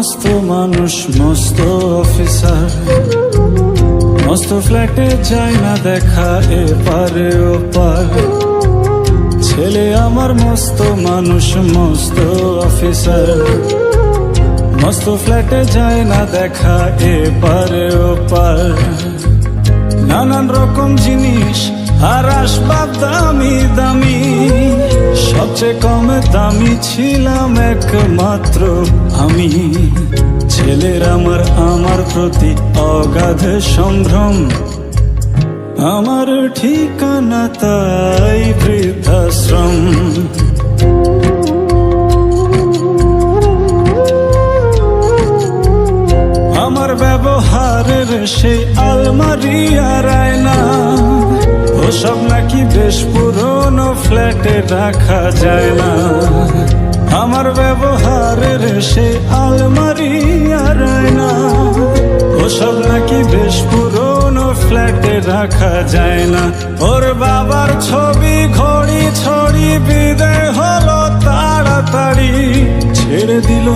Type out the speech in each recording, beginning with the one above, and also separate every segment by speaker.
Speaker 1: মস্ত মানুষ মস্ত অফিসার, মস্ত ফ্ল্যাটে যায় না দেখা এপারে ওপার। ছেলে আমার মস্ত মানুষ মস্ত অফিসার, মস্ত ফ্ল্যাটে যায় না দেখা এপারে ওপার। নানান রকম জিনিস আর আসবাব দামি দামি, সবচেয়ে কম দামি ছিলাম একমাত্র আমি। ছেলের আমার প্রতি অগাধ সম্ভ্রম, আমার ঠিকানা তাই বৃদ্ধাশ্রম। আমার ব্যবহারের সেই আলমারি আর আয়না, ওসব নাকি বেশ পুরনো ফ্ল্যাটে রাখা যায় না। আমার ব্যবহারের সেই আলমারি আর আয়না, ওসব নাকি বেশ পুরনো ফ্ল্যাটে রাখা যায় না। ওর বাবার ছবি ঘড়ি ছড়ি বিদায় হলো তাড়াতাড়ি, ছেড়ে দিল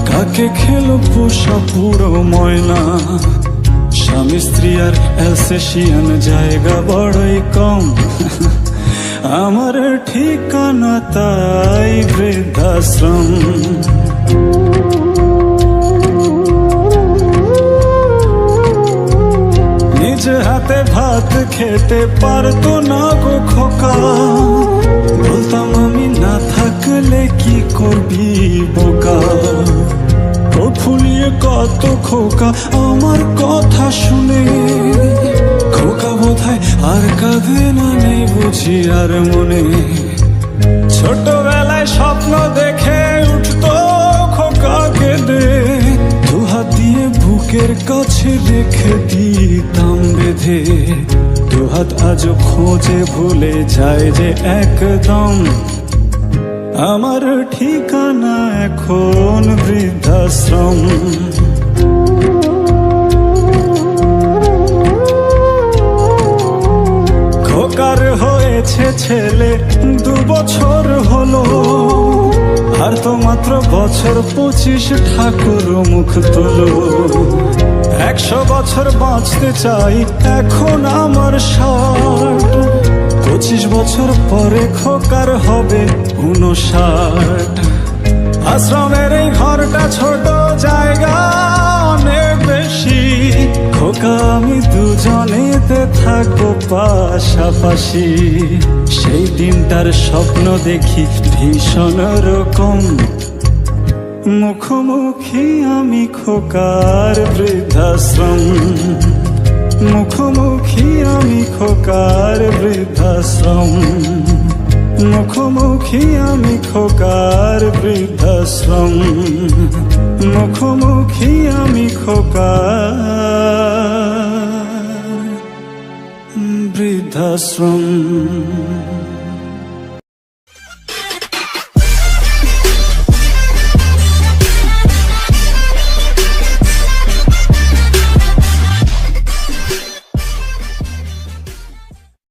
Speaker 1: কাকে খেলো পোষা পুরো ময়না। স্বামী স্ত্রী আর অ্যালসেশিয়ান জায়গা বড়ই কম, আমার ঠিকানা তাই বৃদ্ধাশ্রম। নিজ হাতে ভাত খেতে পারতো না গো খোকা, বলতাম আমি না থাকলে কি করবি বোকা। ঠোঁট ফুলিয়ে কত খোকা আমার কথা শুনে, খোকা বোধহয় আর কাঁদে না, নেই বুঝি আর মনে। ছোটবেলায় স্বপ্ন দেখে উঠতো খোকা কেঁদে, দুহাত দিয়ে বুকের কাছে রেখে দিতাম বেঁধে। দুহাত আজও খোঁজে ভুলে যায় যে একদম, আমার ঠিকানা এখন বৃদ্ধাশ্রম। খোকার হয়েছে ছেলে 2 বছর হলো, আর তো মাত্র বছর 25 ঠাকুর মুখ তোলো। 100 বছর বাঁচতে চাই এখন আমার 60, 25 বছর পরে খোকার হবে 59। আশ্রমের এই ঘরটা ছোট, জায়গা অনেক বেশি, খোকা আমি দুজনেতে থাকবো পাশাপাশি। সেই দিনটার স্বপ্ন দেখি ভীষণ রকম, মুখোমুখি আমি খোকার বৃদ্ধাশ্রম। মুখোমুখি আমি খোকার বৃদ্ধাশ্রম, মুখোমুখি আমি খোকার বৃদ্ধাশ্রম, মুখোমুখি আমি খোকার বৃদ্ধাশ্রম।